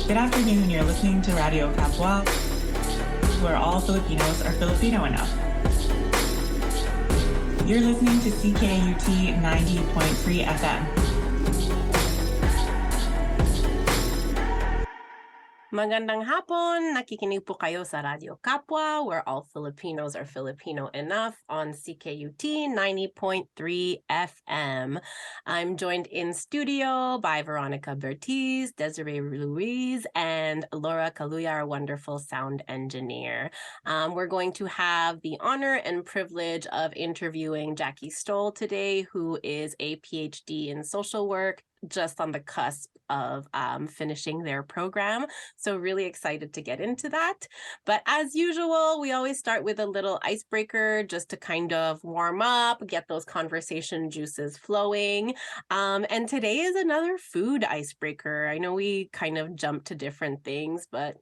Good afternoon, you're listening to Radyo Kapwa, where all Filipinos are Filipino enough. You're listening to CKUT 90.3 FM. Magandang hapon! Nakikinig po kayo sa Radyo Kapwa, where all Filipinos are Filipino enough on CKUT 90.3 FM. I'm joined in studio by Veronica Bertiz, Desiree Ruiz, and Laura Kaluya, our wonderful sound engineer. We're going to have the honor and privilege of interviewing Jacky Stol today, who is a PhD in social work, just on the cusp of finishing their program. So really excited to get into that. But as usual, we always start with a little icebreaker just to kind of warm up, get those conversation juices flowing. And today is another food icebreaker. I know we kind of jump to different things, but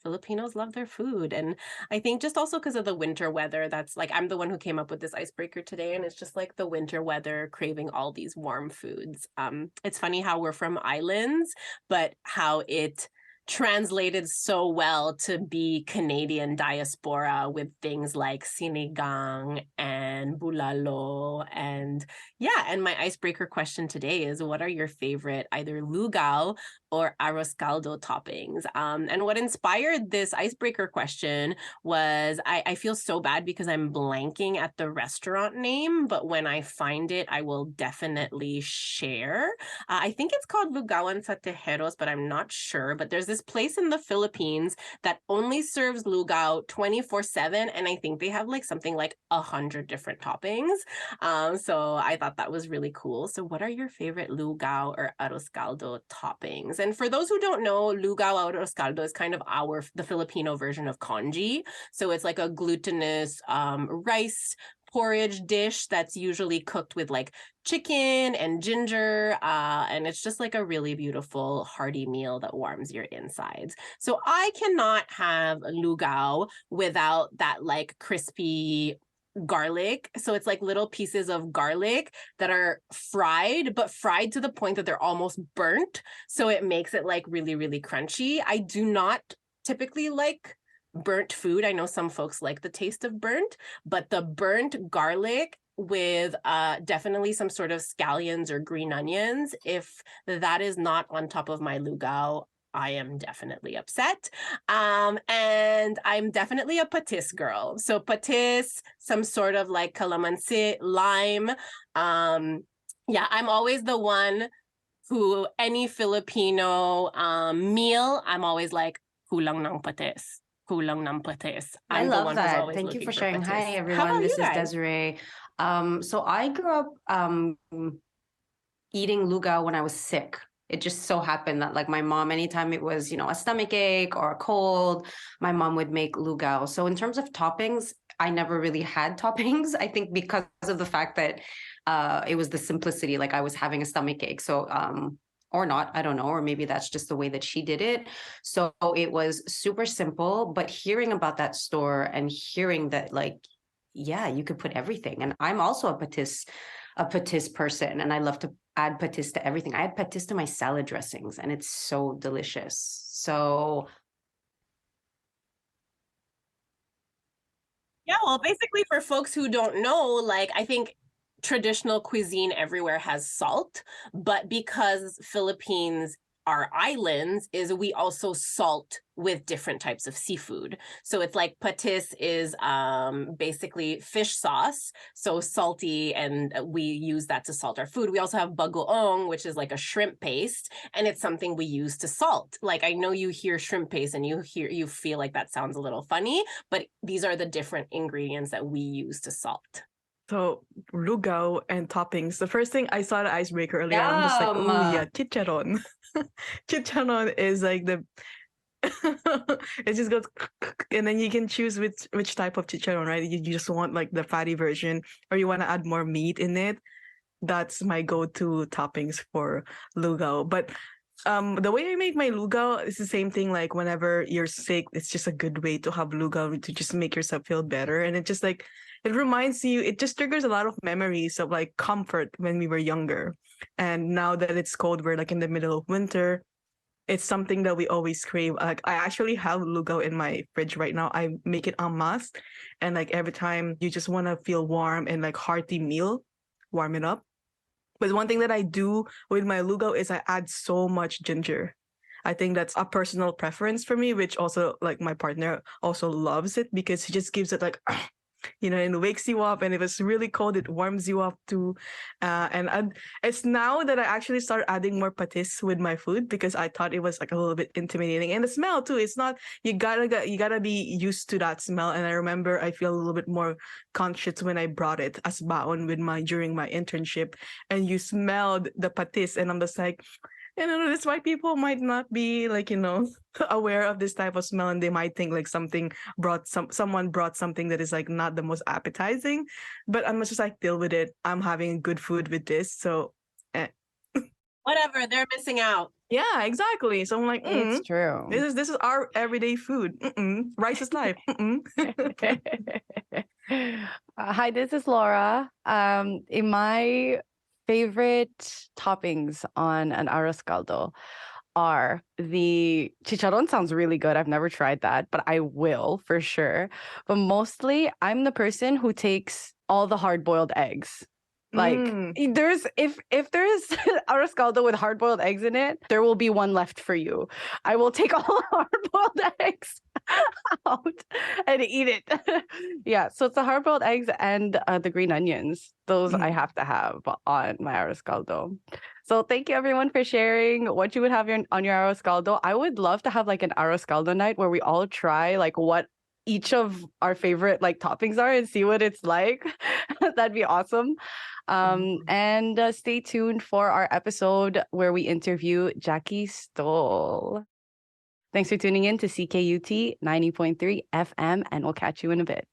Filipinos love their food. And I think just also because of the winter weather, that's like, I'm the one who came up with this icebreaker today. And it's just like the winter weather craving all these warm foods. It's funny how we're from islands, but how it translated so well to be Canadian diaspora with things like sinigang and bulalo. And my icebreaker question today is, what are your favorite either lugaw or arroz caldo toppings? And what inspired this icebreaker question was I feel so bad because I'm blanking at the restaurant name, but when I find it, I will definitely share. I think it's called Lugawan sa Tejeros, but I'm not sure. But there's this place in the Philippines that only serves lugaw 24/7, and I think they have like something like 100 different toppings. So I thought that was really cool. So what are your favorite lugaw or arroz caldo toppings? And for those who don't know, lugaw arroz caldo is kind of the Filipino version of congee. So it's like a glutinous rice porridge dish that's usually cooked with like chicken and ginger, and it's just like a really beautiful hearty meal that warms your insides. So I cannot have lugaw without that like crispy garlic. So it's like little pieces of garlic that are fried, but fried to the point that they're almost burnt. So it makes it like really, really crunchy. I do not typically like burnt food. I know some folks like the taste of burnt, but the burnt garlic with definitely some sort of scallions or green onions, if that is not on top of my lugaw, I am definitely upset. And I'm definitely a patis girl. So patis, some sort of like calamansi, lime. I'm always the one who any Filipino meal, I'm always like, kulang ng patis. Kulang ng patis. I I'm the love one who's that. always Thank you looking for sharing. patis. Hi, How everyone. about This you is guys? Desiree. So I grew up eating lugaw when I was sick. It just so happened that like my mom, anytime it was, a stomach ache or a cold, my mom would make lugaw. So in terms of toppings, I never really had toppings. I think because of the fact that it was the simplicity, like I was having a stomach ache. So or not, I don't know, or maybe that's just the way that she did it. So it was super simple, but hearing about that store and hearing that like, yeah, you could put everything. And I'm also a patis person, and I love to add patis to everything. I add patis to my salad dressings, and it's so delicious. So yeah, well, basically for folks who don't know, like I think traditional cuisine everywhere has salt, but because Philippines are islands, is we also salt with different types of seafood. So it's like patis is basically fish sauce, so salty, and we use that to salt our food. We also have bagoong, which is like a shrimp paste, and it's something we use to salt. Like I know you hear shrimp paste and you feel like that sounds a little funny, but these are the different ingredients that we use to salt. So lugaw and toppings. The first thing I saw the icebreaker earlier, I'm just like, oh yeah, chicharon. Chicharon is like the it just goes and then you can choose which type of chicharon, right? You just want like the fatty version or you want to add more meat in it. That's my go-to toppings for lugaw. But the way I make my lugaw is the same thing. Like whenever you're sick, it's just a good way to have lugaw to just make yourself feel better. And it just like it reminds you, it just triggers a lot of memories of like comfort when we were younger. And now that it's cold, we're like in the middle of winter. it's something that we always crave. Like I actually have lugaw in my fridge right now. I make it en masse, and like every time you just want to feel warm and like hearty meal, warm it up. But one thing that I do with my lugaw is I add so much ginger. I think that's a personal preference for me, which also like my partner also loves it because he just gives it like and it wakes you up. And if it's really cold, it warms you up too. It's now that I actually start adding more patis with my food because I thought it was like a little bit intimidating. And the smell too. It's not you gotta be used to that smell. And I remember I feel a little bit more conscious when I brought it as baon during my internship, and you smelled the patis, and I'm just like, that's why people might not be like, aware of this type of smell, and they might think like someone brought something that is like not the most appetizing. But I'm just like, deal with it. I'm having good food with this. So Whatever, they're missing out. yeah, exactly. So I'm like, It's true. this is our everyday food. Rice is life. Hi, this is Laura. In my favorite toppings on an arroz caldo are the chicharron. Sounds really good. I've never tried that, but I will for sure. But mostly, I'm the person who takes all the hard-boiled eggs. Like there's if there's arroz caldo with hard-boiled eggs in it, there will be one left for you. I will take all hard-boiled eggs out and eat it. Yeah, so it's the hard-boiled eggs and the green onions. Those I have to have on my arroz caldo. So thank you everyone for sharing what you would have on your arroz caldo. I would love to have like an arroz caldo night where we all try like what each of our favorite like toppings are and see what it's like. That'd be awesome. And stay tuned for our episode where we interview Jacky Stol. Thanks for tuning in to CKUT 90.3 FM, and we'll catch you in a bit.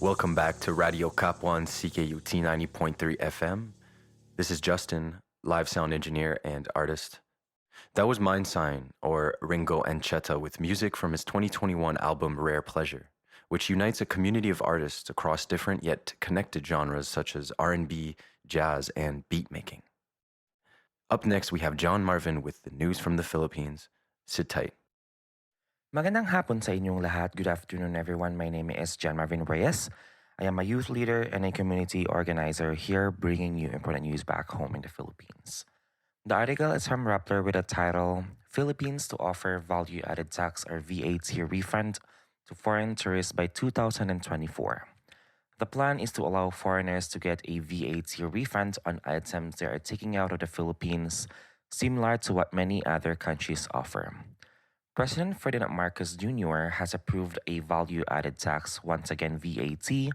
Welcome back to Radio Kapwa on CKUT 90.3 FM. This is Justin, live sound engineer and artist. That was Mind Sign, or Ringo Ancheta, with music from his 2021 album Rare Pleasure, which unites a community of artists across different yet connected genres such as R&B, jazz, and beat making. Up next, we have John Marvin with the news from the Philippines. Sit tight. Magandang hapon sa inyong lahat. Good afternoon, everyone. My name is John Marvin Reyes. I am a youth leader and a community organizer here bringing you important news back home in the Philippines. The article is from Rappler with the title, Philippines to offer value-added tax or VAT refund to foreign tourists by 2024. The plan is to allow foreigners to get a VAT refund on items they are taking out of the Philippines, similar to what many other countries offer. President Ferdinand Marcos Jr. has approved a value-added tax, once again VAT,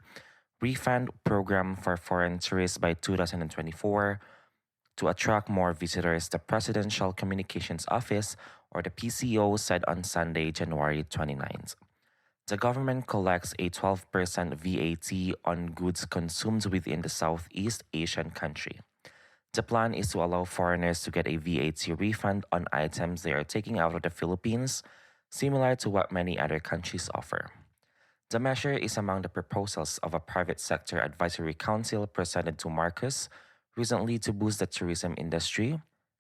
refund program for foreign tourists by 2024 to attract more visitors, the Presidential Communications Office, or the PCO, said on Sunday, January 29th. The government collects a 12% VAT on goods consumed within the Southeast Asian country. The plan is to allow foreigners to get a VAT refund on items they are taking out of the Philippines, similar to what many other countries offer. The measure is among the proposals of a private sector advisory council presented to Marcos recently to boost the tourism industry,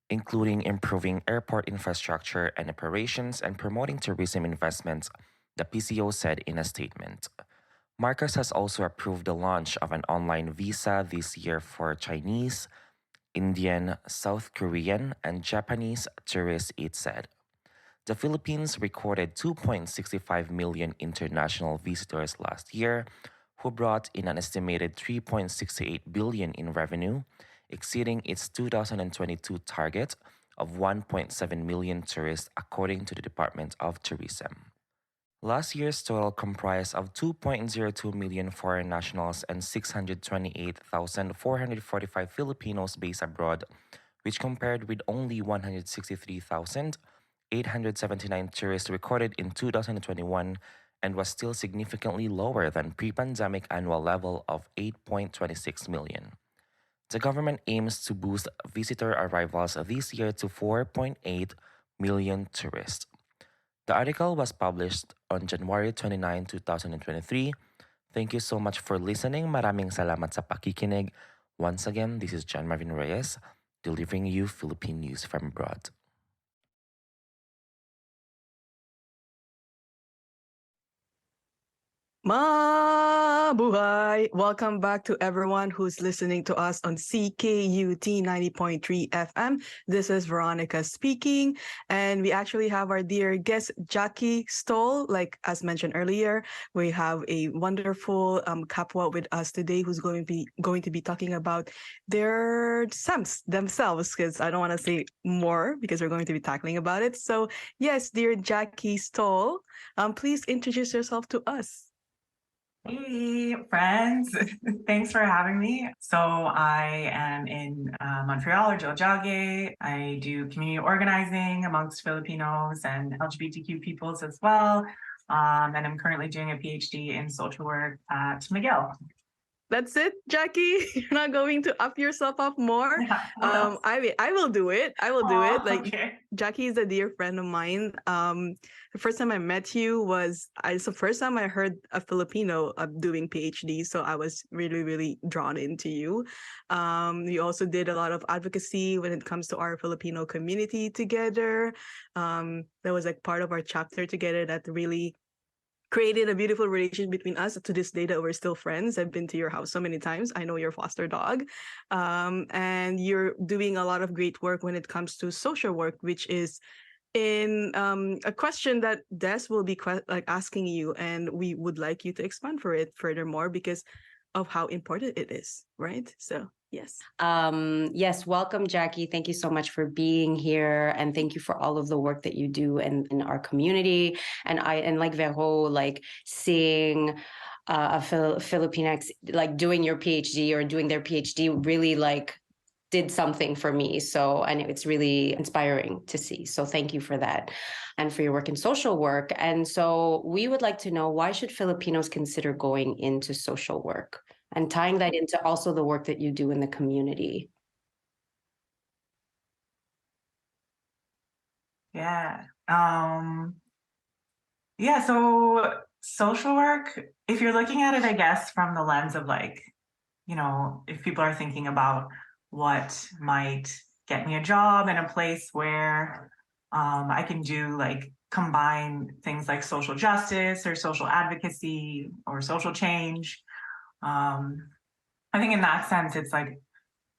including improving airport infrastructure and operations and promoting tourism investments, the PCO said in a statement. Marcos has also approved the launch of an online visa this year for Chinese, Indian, South Korean, and Japanese tourists, it said. The Philippines recorded 2.65 million international visitors last year, who brought in an estimated 3.68 billion in revenue, exceeding its 2022 target of 1.7 million tourists, according to the Department of Tourism. Last year's total comprised of 2.02 million foreign nationals and 628,445 Filipinos based abroad, which compared with only 163,879 tourists recorded in 2021 and was still significantly lower than pre-pandemic annual level of 8.26 million. The government aims to boost visitor arrivals this year to 4.8 million tourists. The article was published on January 29, 2023. Thank you so much for listening. Maraming salamat sa pakikinig. Once again, this is John Marvin Reyes, delivering you Philippine news from abroad. Mabuhay! Welcome back to everyone who's listening to us on CKUT 90.3 FM. This is Veronica speaking, and we actually have our dear guest, Jacky Stol. Like as mentioned earlier, we have a wonderful Kapwa with us today who's going to be talking about their themselves, because I don't want to say more because we're going to be tackling about it. So yes, dear Jacky Stol, please introduce yourself to us. Hey, friends. Thanks for having me. So I am in Montreal or Jacky. I do community organizing amongst Filipinos and LGBTQ peoples as well. And I'm currently doing a PhD in social work at McGill. That's it, Jacky. You're not going to up yourself up more. Yeah, I will do it. I will do it. Like okay. Jacky is a dear friend of mine. The first time I met you it's the first time I heard a Filipino doing PhD. So I was really, really drawn into you. You also did a lot of advocacy when it comes to our Filipino community together. That was like part of our chapter together that really created a beautiful relationship between us. To this day that we're still friends. I've been to your house so many times. I know your foster dog. And you're doing a lot of great work when it comes to social work, which is in a question that Des will be asking you, and we would like you to expand for it furthermore because of how important it is, right? So yes. Yes, welcome, Jacky. Thank you so much for being here, and thank you for all of the work that you do in our community. And like Vero, like seeing a Filipinx like doing your PhD or doing their PhD really like did something for me. So, and it's really inspiring to see. So thank you for that and for your work in social work. And so we would like to know, why should Filipinos consider going into social work, and tying that into also the work that you do in the community? Yeah. Yeah, so social work, if you're looking at it, I guess, from the lens of like, if people are thinking about what might get me a job in a place where I can do like combine things like social justice or social advocacy or social change. I think in that sense, it's like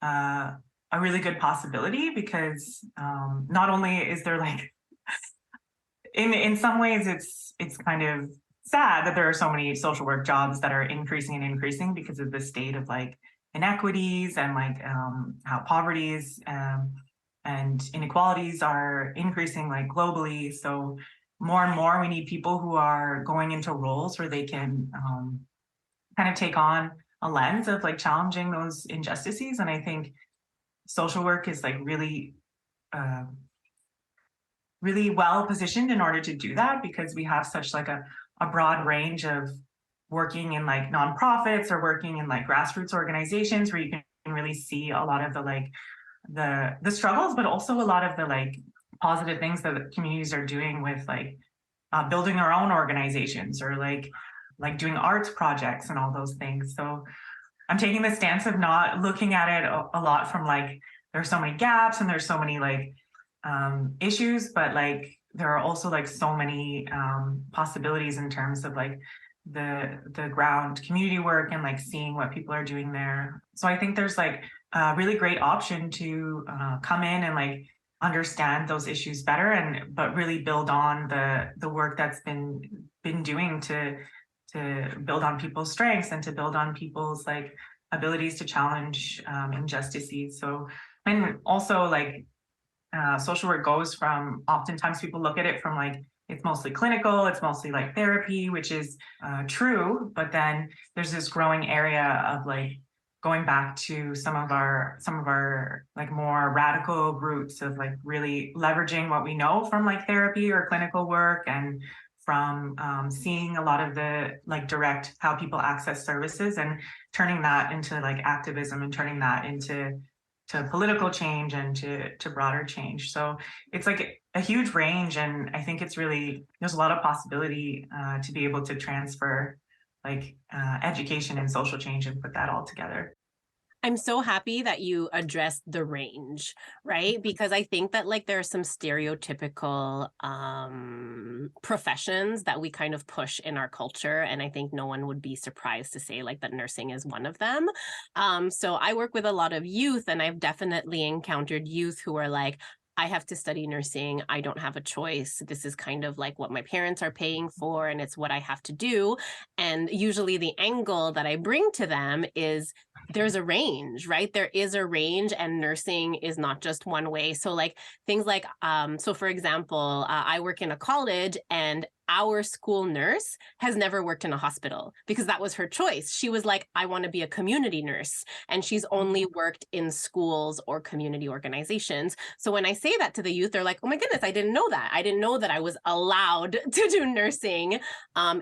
a really good possibility because not only is there like, in some ways, it's kind of sad that there are so many social work jobs that are increasing because of the state of like inequities and like how poverties and inequalities are increasing like globally. So more and more we need people who are going into roles where they can kind of take on a lens of like challenging those injustices. And I think social work is like really well positioned in order to do that, because we have such like a broad range of working in like nonprofits or working in like grassroots organizations where you can really see a lot of the like the struggles, but also a lot of the like positive things that the communities are doing with like building their own organizations or like doing arts projects and all those things. So I'm taking the stance of not looking at it a lot from like there's so many gaps and there's so many like issues, but like there are also like so many possibilities in terms of like the ground community work and like seeing what people are doing there. So I think there's like a really great option to come in and like understand those issues better, but really build on the work that's been doing to build on people's strengths and to build on people's like abilities to challenge injustices. So, and also like social work goes from, oftentimes people look at it from like, it's mostly clinical, it's mostly like therapy, which is true, but then there's this growing area of like going back to some of our like more radical roots of like really leveraging what we know from like therapy or clinical work, and from seeing a lot of the like direct how people access services and turning that into like activism and turning that into political change and to broader change. So it's like a huge range, and I think it's really, there's a lot of possibility to be able to transfer like education and social change and put that all together. I'm so happy that you addressed the range, right? Because I think that like there are some stereotypical professions that we kind of push in our culture. And I think no one would be surprised to say like that nursing is one of them. So I work with a lot of youth, and I've definitely encountered youth who are like, I have to study nursing. I don't have a choice. This is kind of like what my parents are paying for, and it's what I have to do. And usually the angle that I bring to them is there's a range, right? There is a range, and nursing is not just one way. So like things like, so for example, I work in a college, and our school nurse has never worked in a hospital because that was her choice. She was like, I want to be a community nurse. And she's only worked in schools or community organizations. So when I say that to the youth, they're like, oh my goodness, I didn't know that. I didn't know that I was allowed to do nursing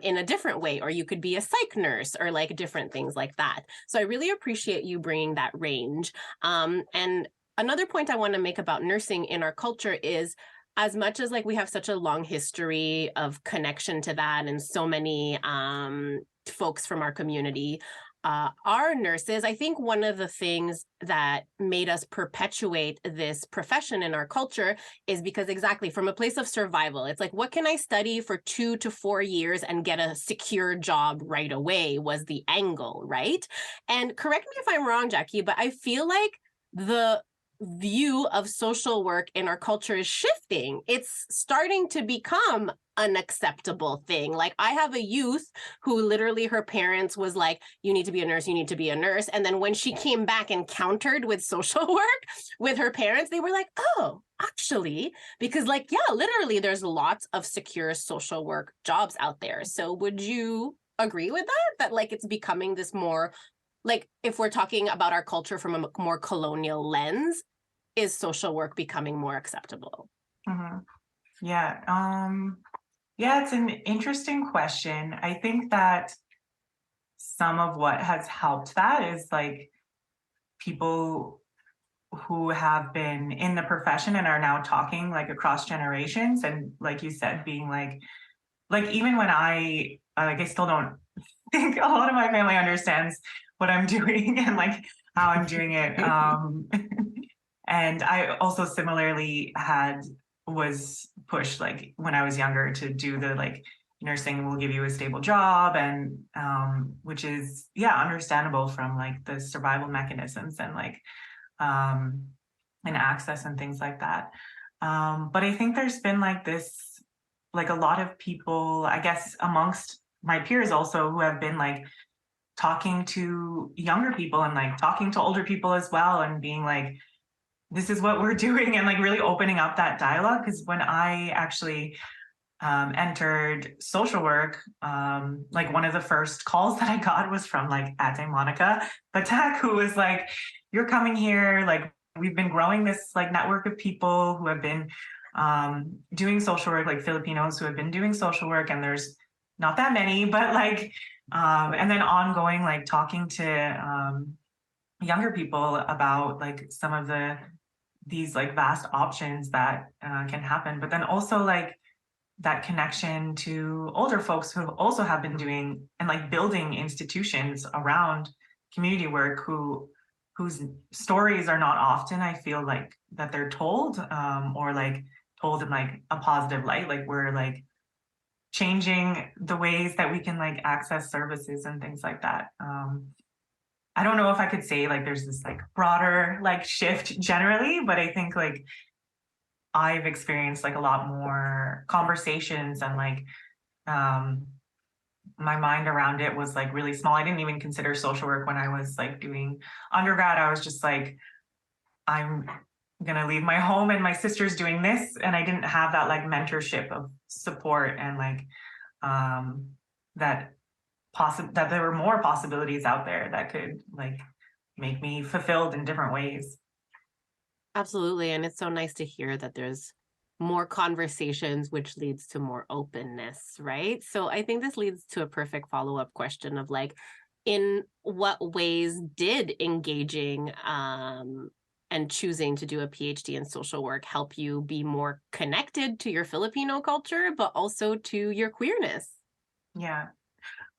in a different way, or you could be a psych nurse or like different things like that. So I really appreciate you bringing that range. And another point I want to make about nursing in our culture is, as much as like we have such a long history of connection to that and so many folks from our community, our nurses, I think one of the things that made us perpetuate this profession in our culture is because exactly from a place of survival, it's like, what can I study for 2 to 4 years and get a secure job right away was the angle, right? And correct me if I'm wrong, Jacky, but I feel like the view of social work in our culture is shifting. It's starting to become an acceptable thing. Like I have a youth who literally her parents was like, you need to be a nurse, you need to be a nurse. And then when she came back and countered with social work with her parents, they were like, oh, actually, because like, yeah, literally there's lots of secure social work jobs out there. So would you agree with that? That like it's becoming this more like if we're talking about our culture from a more colonial lens, is social work becoming more acceptable? Mm-hmm. Yeah, it's an interesting question. I think that some of what has helped that is like people who have been in the profession and are now talking like across generations, and like you said, being like even when I still don't think a lot of my family understands what I'm doing and like how I'm doing it. And I also similarly was pushed like when I was younger to do the like nursing will give you a stable job, and which is understandable from like the survival mechanisms and like and access and things like that. But I think there's been like this, like a lot of people, I guess, amongst my peers also who have been like talking to younger people and like talking to older people as well and being like, this is what we're doing, and like really opening up that dialogue. Because when I actually entered social work, like one of the first calls that I got was from like Ate Monica Batak, who was like, you're coming here, like we've been growing this like network of people who have been doing social work, like Filipinos who have been doing social work, and there's not that many, but like and then ongoing like talking to younger people about like some of these like vast options that can happen, but then also like that connection to older folks who also have been doing and like building institutions around community work whose stories are not often, I feel like, that they're told or like told in like a positive light, like we're like changing the ways that we can like access services and things like that. I don't know if I could say like there's this like broader like shift generally, but I think like I've experienced like a lot more conversations, and like my mind around it was like really small. I didn't even consider social work when I was like doing undergrad. I was just like, I'm gonna leave my home and my sister's doing this, and I didn't have that like mentorship of support and like that there were more possibilities out there that could like make me fulfilled in different ways. Absolutely. And it's so nice to hear that there's more conversations, which leads to more openness, right? So I think this leads to a perfect follow-up question of like, in what ways did engaging and choosing to do a PhD in social work help you be more connected to your Filipino culture, but also to your queerness? Yeah.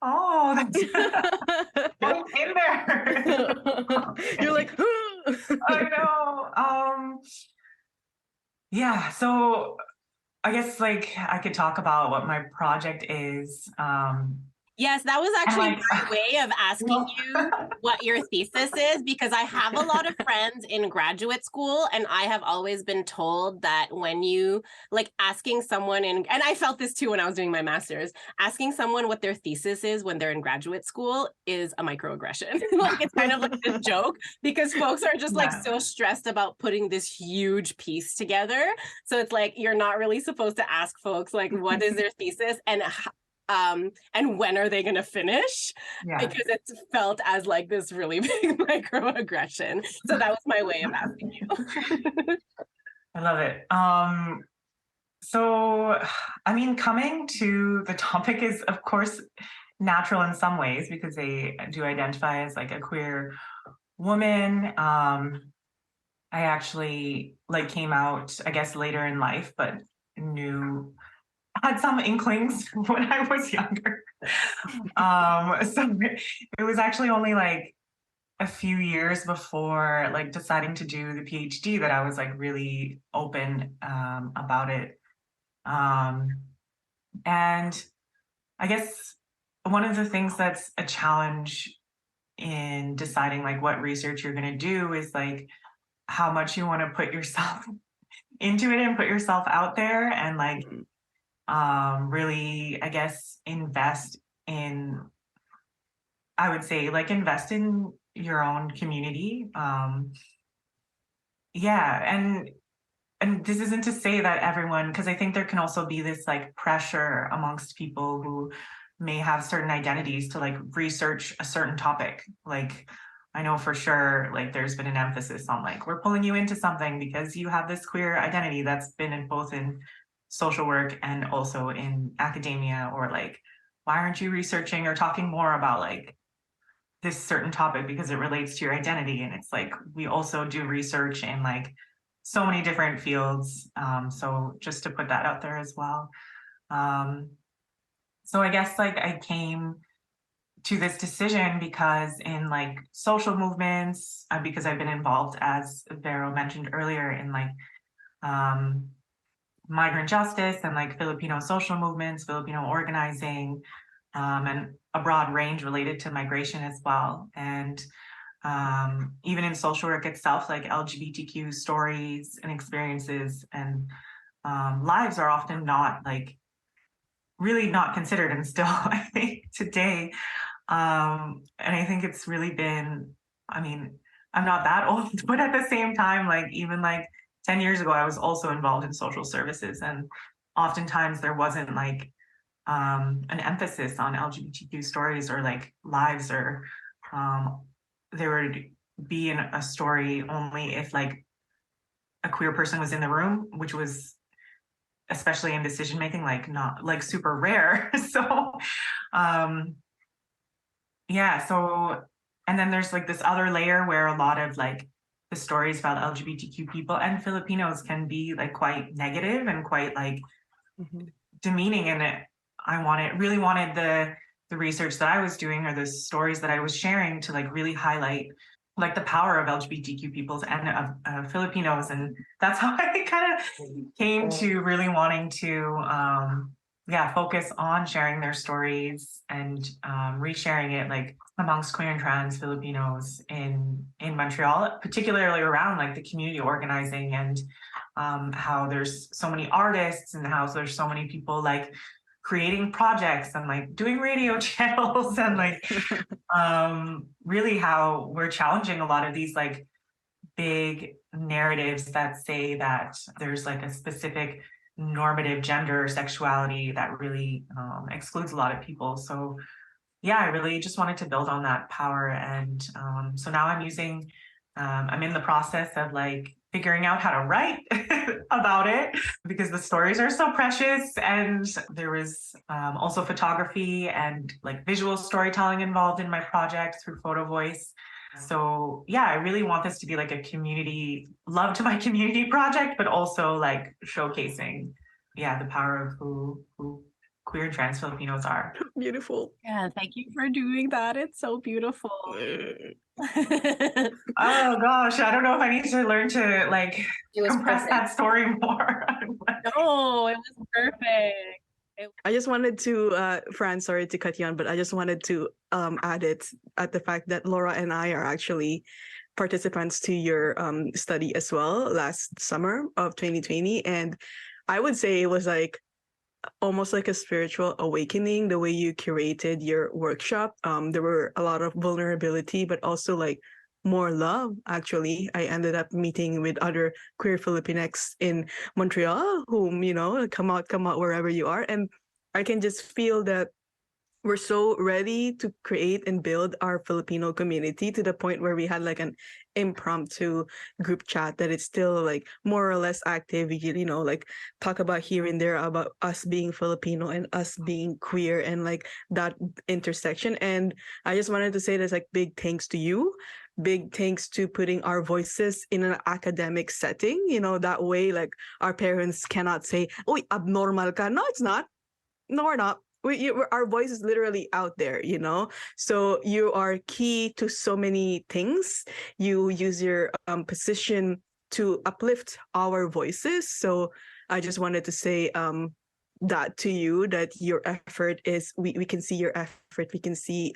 Oh, that's in there. You're like, I know. Yeah, so I guess like I could talk about what my project is. Yes, that was actually like, my way of asking you what your thesis is, because I have a lot of friends in graduate school, and I have always been told that when you like asking someone and I felt this too when I was doing my master's, asking someone what their thesis is when they're in graduate school is a microaggression. Like it's kind of like a joke, because folks are just like so stressed about putting this huge piece together. So it's like you're not really supposed to ask folks like what is their thesis and when are they going to finish? Because it's felt as like this really big microaggression. So that was my way of asking you. I love it. So, I mean, coming to the topic is, of course, natural in some ways because they do identify as like a queer woman. I actually like came out, I guess, later in life, but had some inklings when I was younger. So it was actually only like a few years before like deciding to do the PhD that I was like really open about it. And I guess one of the things that's a challenge in deciding like what research you're going to do is like how much you want to put yourself into it and put yourself out there and like really, I guess, invest in, I would say, like invest in your own community. And this isn't to say that everyone, because I think there can also be this like pressure amongst people who may have certain identities to like research a certain topic. Like I know for sure, like there's been an emphasis on like, we're pulling you into something because you have this queer identity that's been in both in social work and also in academia, or like, why aren't you researching or talking more about like this certain topic because it relates to your identity? And it's like, we also do research in like so many different fields. So just to put that out there as well. So I guess like I came to this decision because in like social movements, because I've been involved, as Vero mentioned earlier, in like migrant justice and like Filipino social movements, Filipino organizing, and a broad range related to migration as well. And even in social work itself, like LGBTQ stories and experiences and lives are often not like really not considered, and still I think today. And I think it's really been, I mean, I'm not that old, but at the same time, like even like 10 years ago, I was also involved in social services, and oftentimes there wasn't like an emphasis on LGBTQ stories or like lives, or there would be in a story only if like a queer person was in the room, which was especially in decision making, like not like super rare. So yeah, so and then there's like this other layer where a lot of like the stories about LGBTQ people and Filipinos can be like quite negative and quite like demeaning. And really wanted the research that I was doing, or the stories that I was sharing, to like really highlight like the power of LGBTQ peoples and of Filipinos. And that's how I kind of came to really wanting to focus on sharing their stories and resharing it like amongst queer and trans Filipinos in Montreal, particularly around like the community organizing, and how there's so many artists and how there's so many people like creating projects and like doing radio channels, and like really how we're challenging a lot of these like big narratives that say that there's like a specific normative gender or sexuality that really excludes a lot of people. So yeah, I really just wanted to build on that power. And so now I'm in the process of like figuring out how to write about it, because the stories are so precious. And there was also photography and like visual storytelling involved in my project through Photo Voice. So yeah, I really want this to be like a community, love to my community project, but also like showcasing, the power of who queer and trans Filipinos are. Beautiful. Yeah, thank you for doing that. It's so beautiful. Oh gosh, I don't know if I need to learn to like compress that story more. No, it was perfect. I just wanted to, Fran, sorry to cut you on, but I just wanted to add it at the fact that Laura and I are actually participants to your study as well last summer of 2020. And I would say it was like almost like a spiritual awakening, the way you curated your workshop. There were a lot of vulnerability, but also like more love. Actually, I ended up meeting with other queer Filipinx in Montreal, whom, come out wherever you are. And I can just feel that we're so ready to create and build our Filipino community, to the point where we had like an impromptu group chat that it's still like more or less active. Like talk about here and there about us being Filipino and us being queer and like that intersection. And I just wanted to say this like big thanks to you. Big thanks to putting our voices in an academic setting. That way like our parents cannot say, "Oh, abnormal ka." No, it's not. No, we're not. Our voice is literally out there, so you are key to so many things. You use your position to uplift our voices. So I just wanted to say that to you, that your effort is, we can see your effort, we can see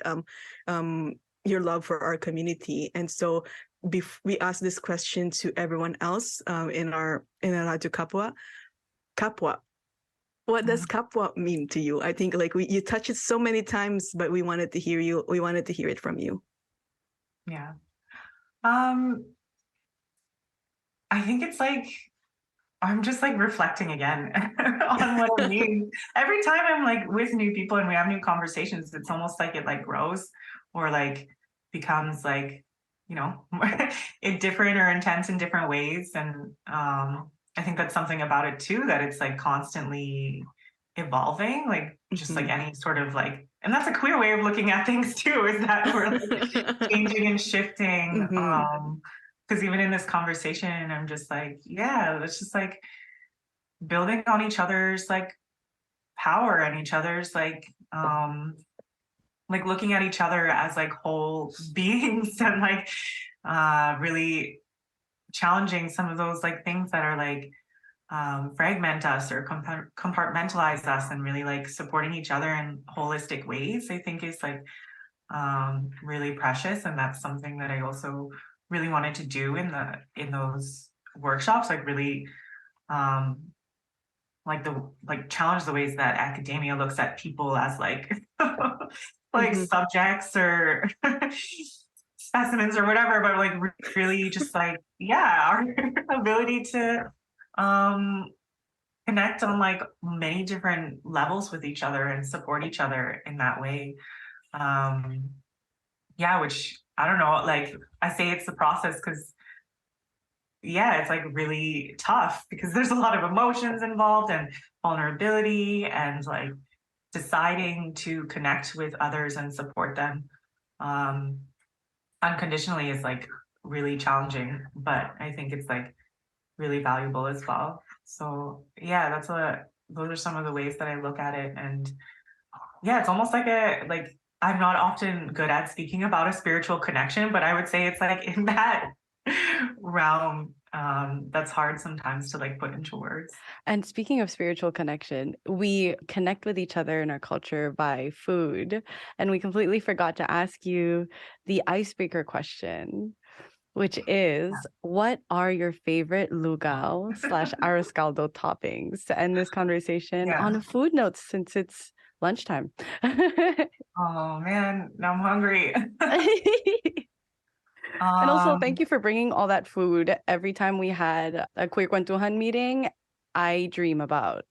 your love for our community. And so we ask this question to everyone else in our Radyo Kapwa. What does Kapwa mean to you? I think like you touch it so many times, but we wanted to hear you. We wanted to hear it from you. Yeah. I think it's like I'm just like reflecting again on what it means. Every time I'm like with new people and we have new conversations, it's almost like it like grows or like becomes like, you know, different or intense in different ways. And I think that's something about it too, that it's like constantly evolving, like just like any sort of like, and that's a queer way of looking at things too, is that we're like changing and shifting. Because even in this conversation, I'm just like, yeah, it's just like building on each other's like power and each other's like looking at each other as like whole beings and like really challenging some of those like things that are like fragment us or compartmentalize us, and really like supporting each other in holistic ways, I think is like really precious. And that's something that I also really wanted to do in those workshops, like really challenge the ways that academia looks at people as like like subjects or specimens or whatever, but like really just like, yeah, our ability to connect on like many different levels with each other and support each other in that way. Yeah, which I don't know, like I say it's the process because yeah, it's like really tough because there's a lot of emotions involved and vulnerability and like deciding to connect with others and support them unconditionally is like really challenging, but I think it's like really valuable as well. So yeah, those are some of the ways that I look at it. And yeah, it's almost like I'm not often good at speaking about a spiritual connection, but I would say it's like in that realm that's hard sometimes to like put into words. And speaking of spiritual connection, we connect with each other in our culture by food. And we completely forgot to ask you the icebreaker question, which is, what are your favorite lugaw / arroz caldo toppings, to end this conversation on a food note, since it's lunchtime? Oh man, now I'm hungry. And also, thank you for bringing all that food. Every time we had a Queer Kuwentuhan meeting, I dream about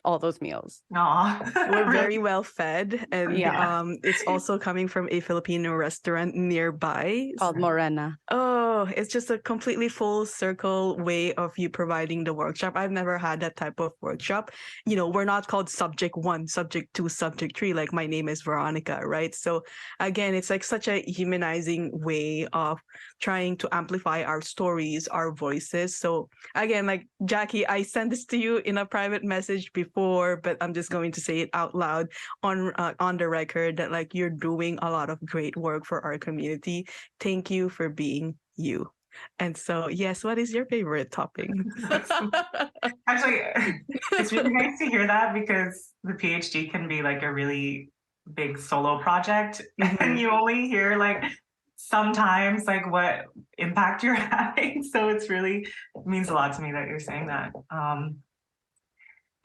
all those meals. We're very well fed, and Yeah. it's also coming from a Filipino restaurant nearby Called Morena. Oh, it's just a completely full circle way of you providing the workshop. I've never had that type of workshop. You know, we're not called subject 1, subject 2, subject 3, like my name is Veronica, right? So again, it's like such a humanizing way of trying to amplify our stories, our voices. So again, like Jacky, I sent this to you in a private message before, but I'm just going to say it out loud on the record that like you're doing a lot of great work for our community. Thank you for being you. And so, yes, what is your favorite topping? Actually, it's really nice to hear that, because the PhD can be like a really big solo project, and you only hear like sometimes like what impact you're having. So it means a lot to me that you're saying that.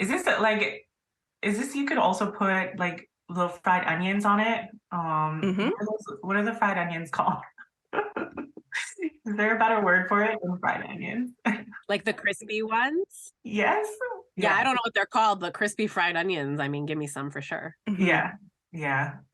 Is this you could also put like little fried onions on it? What are the fried onions called? Is there a better word for it than fried onions? Like the crispy ones? Yes. Yeah, I don't know what they're called, but crispy fried onions. I mean, give me some for sure. Yeah.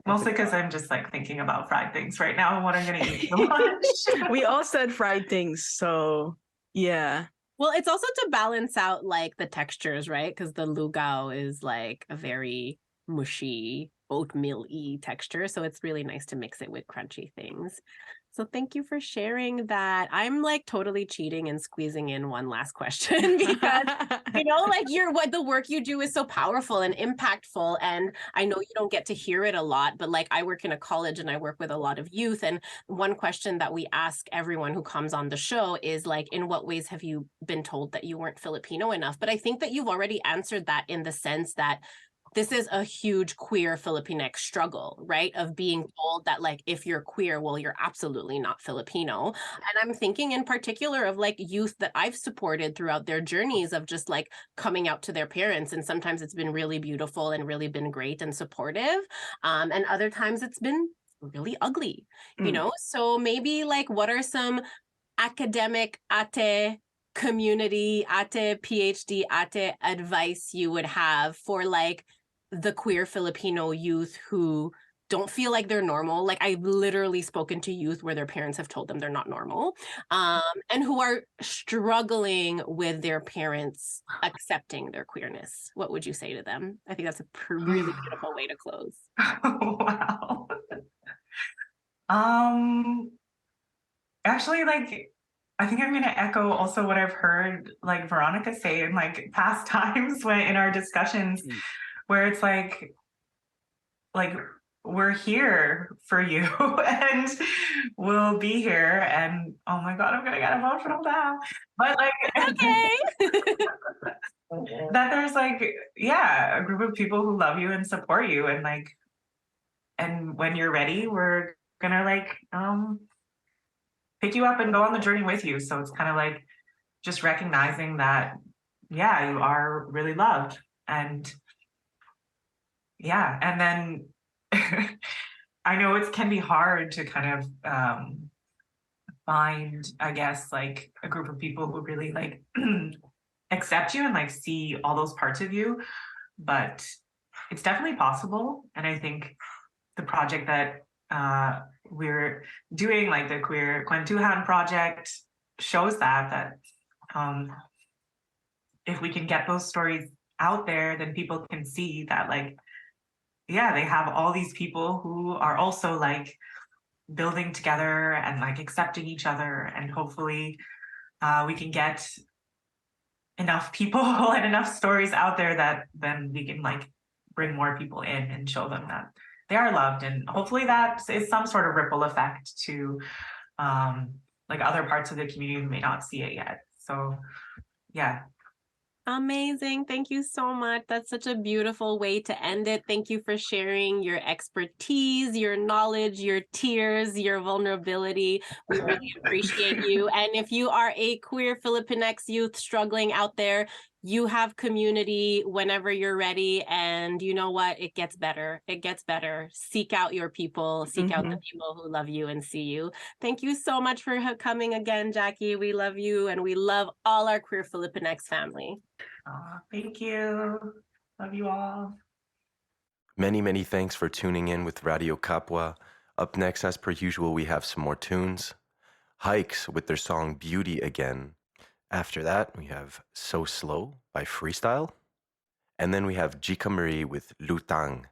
Mostly because I'm just like thinking about fried things right now and what I'm going to eat for lunch. We all said fried things, so yeah. Well, it's also to balance out like the textures, right? Because the lugaw is like a very mushy, oatmeal-y texture. So it's really nice to mix it with crunchy things. So thank you for sharing that. I'm like totally cheating and squeezing in one last question because, you know, like the work you do is so powerful and impactful. And I know you don't get to hear it a lot, but like I work in a college and I work with a lot of youth. And one question that we ask everyone who comes on the show is like, in what ways have you been told that you weren't Filipino enough? But I think that you've already answered that in the sense that this is a huge queer Filipinx struggle, right? Of being told that like, if you're queer, well, you're absolutely not Filipino. And I'm thinking in particular of like youth that I've supported throughout their journeys of just like coming out to their parents. And sometimes it's been really beautiful and really been great and supportive. And other times it's been really ugly, you know? So maybe like, what are some academic ate community ate, PhD ate advice you would have for like the queer Filipino youth who don't feel like they're normal. Like I've literally spoken to youth where their parents have told them they're not normal, and who are struggling with their parents accepting their queerness. What would you say to them? I think that's a really beautiful way to close. Wow. Actually, like, I think I'm gonna echo also what I've heard like Veronica say in like past times when in our discussions, where it's like we're here for you and we'll be here. And oh my God, I'm gonna get emotional now. But like, Okay. that there's like, yeah, a group of people who love you and support you, and like, and when you're ready, we're gonna like pick you up and go on the journey with you. So it's kind of like just recognizing that, yeah, you are really loved. And yeah, and then I know it can be hard to kind of find, I guess, like a group of people who really like accept you and like see all those parts of you, but it's definitely possible. And I think the project that we're doing, like the Queer Kuwentuhan project, shows that if we can get those stories out there, then people can see that like, yeah, they have all these people who are also like building together and like accepting each other, and hopefully we can get enough people and enough stories out there that then we can like bring more people in and show them that they are loved, and hopefully that is some sort of ripple effect to like other parts of the community who may not see it yet. So yeah. Amazing. Thank you so much. That's such a beautiful way to end it. Thank you for sharing your expertise, your knowledge, your tears, your vulnerability. We really appreciate you. And if you are a queer Filipinx youth struggling out there, you have community whenever you're ready. And you know what? It gets better. It gets better. Seek out your people, seek out the people who love you and see you. Thank you so much for coming again, Jacky. We love you, and we love all our queer Filipinx family. Thank you. Love you all. Many, many thanks for tuning in with Radio Kapwa. Up next, as per usual, we have some more tunes. Hikes with their song Beauty Again. After that, we have So Slow by Freestyle. And then we have Jika Marie with Lutang.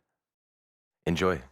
Enjoy.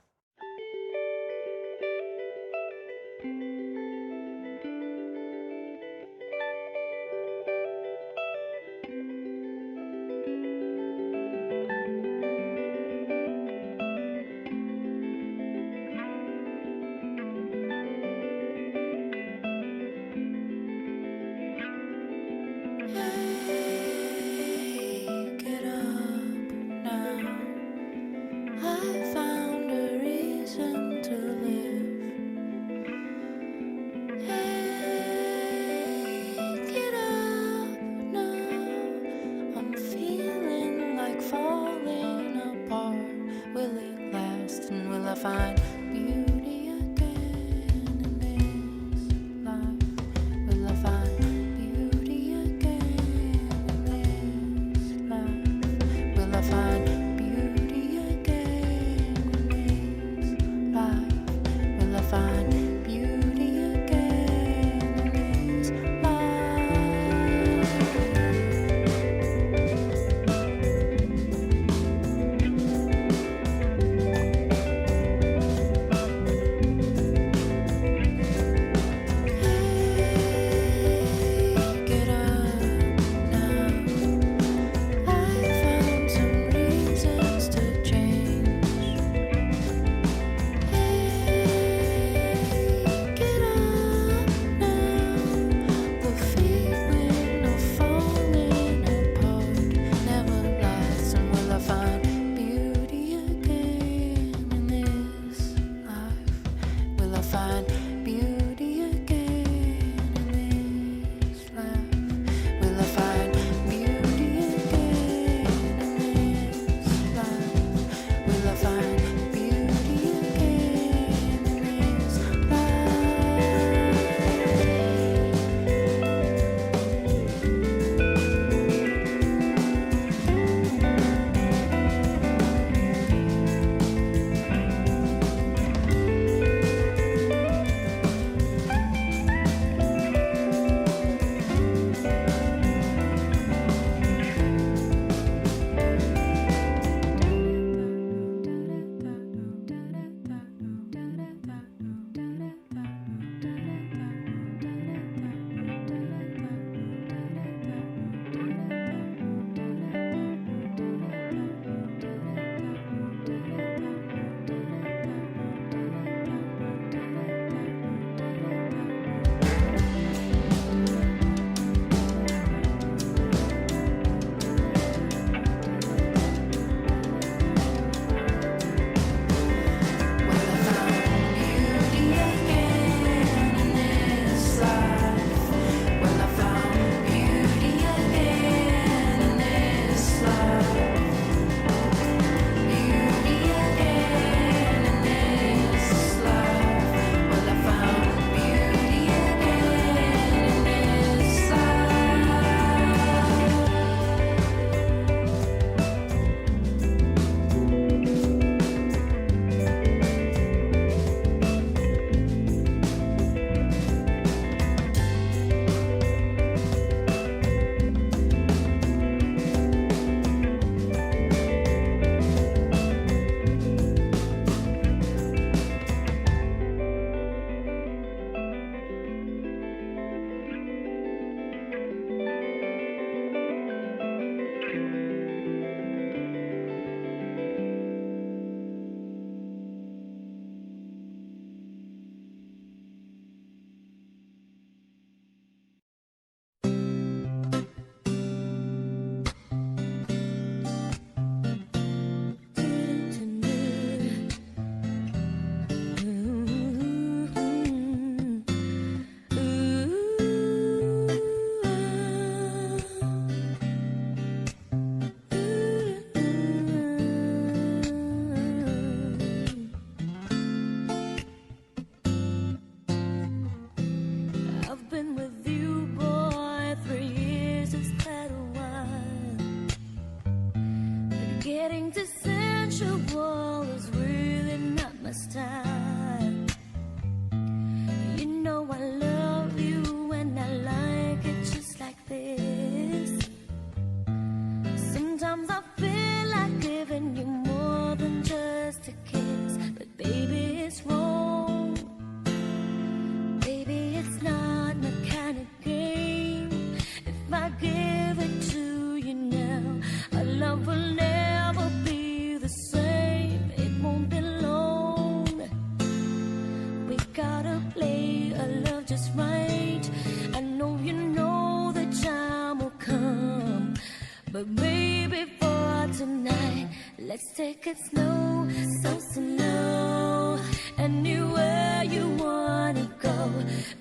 Let's take it slow, so slow. Anywhere you wanna go,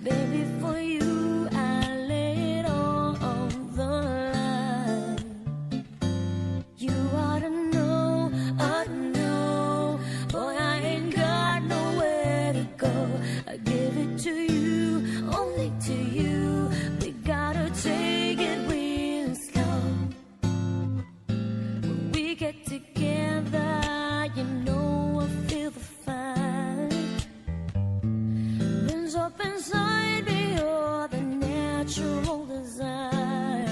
baby, for you I lay it all on the line. You ought to know, boy, I ain't got nowhere to go. I give it to you, only to you. We gotta take it real slow. When we get together, you know I feel the fire. Burns up inside me, you're the natural desire.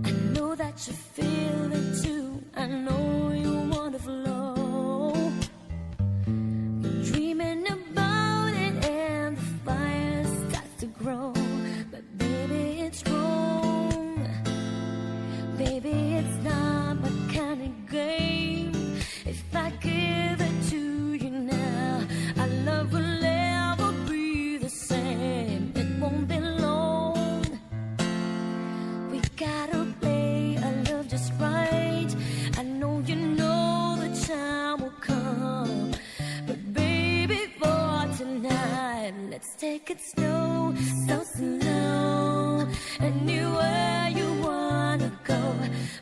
I know that you feel it too. I know you wanna flow. You're dreaming about it and the fire starts to grow. But baby, it's wrong. Baby, it's not my kind of game. If I give it to you now, our love will never be the same. It won't be long. We gotta play our love just right. I know you know the time will come. But baby, for tonight, let's take it slow, so slow. Anywhere you wanna go,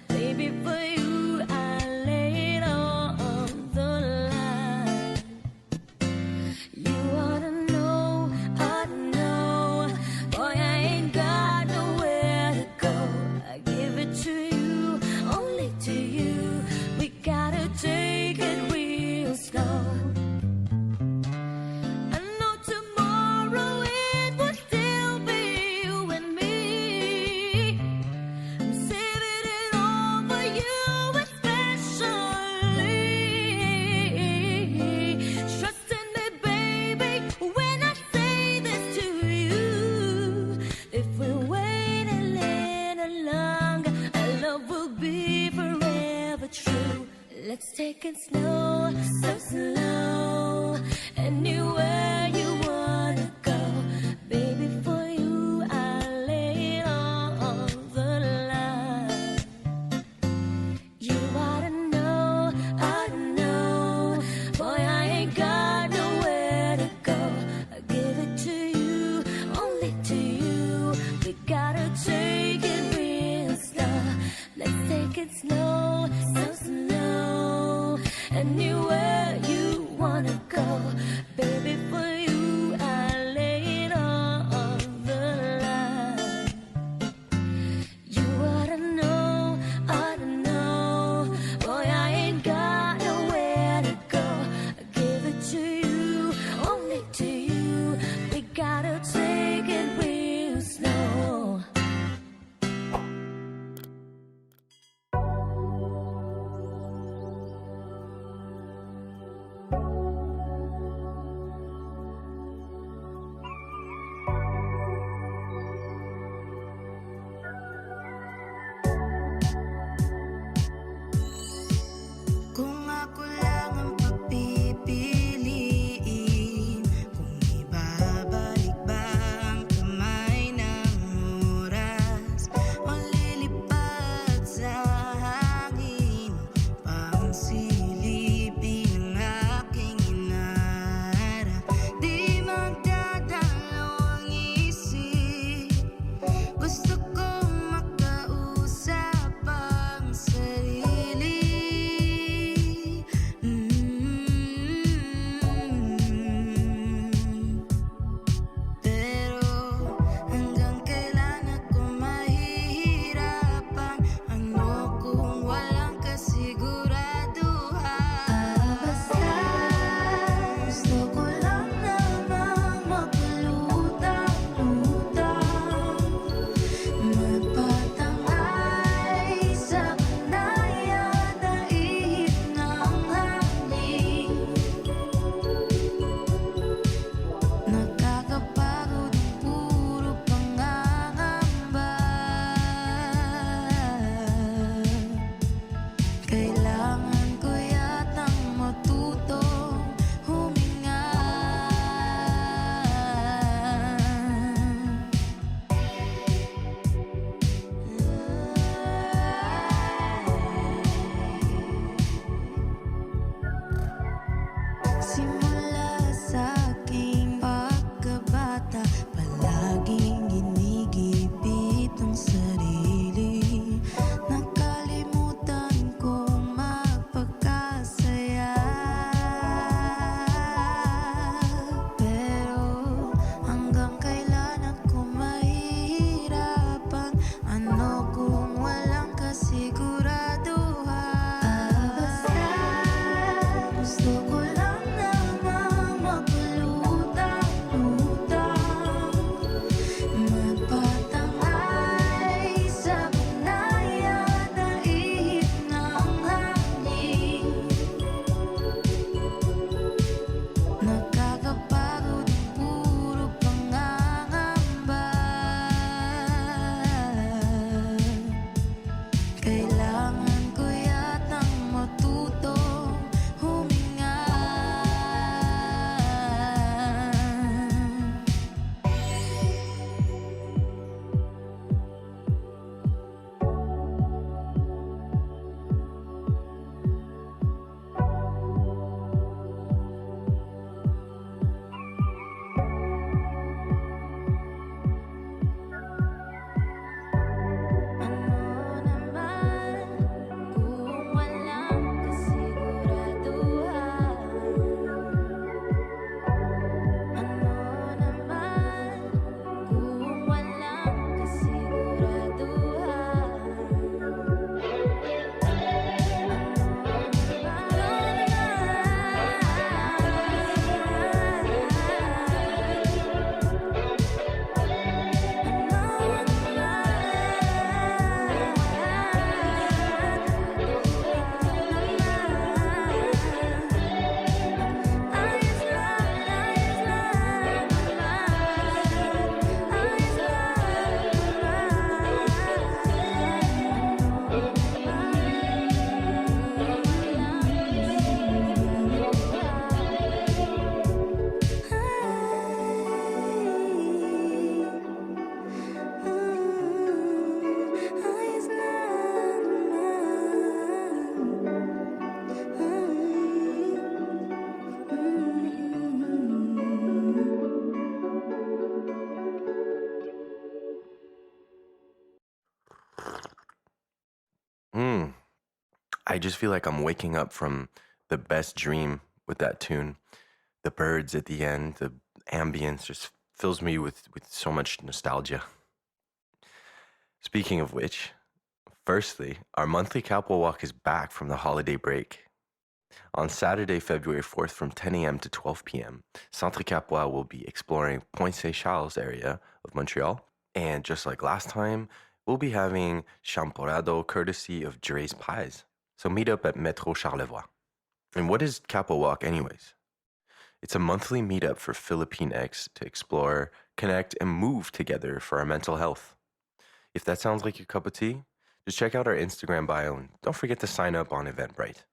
baby, for you I lay it all on the line. You ought to know, boy, I ain't got nowhere to go. I give it to you, only to you. We gotta take it real slow. I know tomorrow it will still be you and me. I'm saving it all for you especially. Trust in me, baby, when I say this to you. If we wait a little longer, our love will be forever true. Let's take it slow, so slow. Anywhere you wanna go, baby, for you I lay it all on the line. You ought to know, boy, I ain't got nowhere to go. I give it to you, only to you. We gotta take it real slow. Let's take it slow, so slow. And bata, palaging ginigipit ang sarili. Nakalimutan kong magpakasaya. Pero hanggang kailan ako mahihirapan? Ano kung walang kasiguraduhan? Basta gusto ko lang namang magpalutang-lutang, magpatangay sa banayad na ihip ng hangin. Nakakapagod ang puro pangangamba. Kailangan ko yatang matutong huminga. Ano naman kung walang kasiguraduhan? Ano naman kung walang kasiguraduhan? I just feel like I'm waking up from the best dream with that tune. The birds at the end, the ambience just fills me with so much nostalgia. Speaking of which, firstly, our monthly Kapwa Walk is back from the holiday break. On Saturday, February 4th from 10 a.m. to 12 p.m., Centre Kapwa will be exploring Point Saint-Charles area of Montreal. And just like last time, we'll be having champorado courtesy of Dre's Pies. So meet up at Metro Charlevoix. And what is Kapwa Walk anyways? It's a monthly meetup for Filipinx to explore, connect, and move together for our mental health. If that sounds like your cup of tea, just check out our Instagram bio and don't forget to sign up on Eventbrite.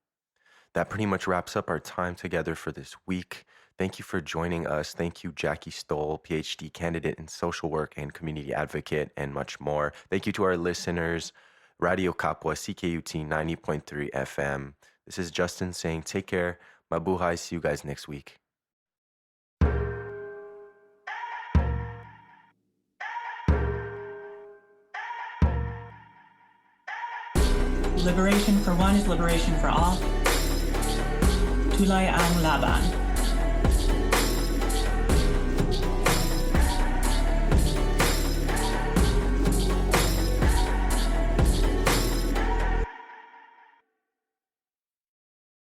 That pretty much wraps up our time together for this week. Thank you for joining us. Thank you, Jacky Stol, PhD candidate in social work and community advocate, and much more. Thank you to our listeners, Radyo Kapwa, CKUT 90.3 FM. This is Justin saying take care. Mabuhay. See you guys next week. Liberation for one is liberation for all. Tulay ang laban.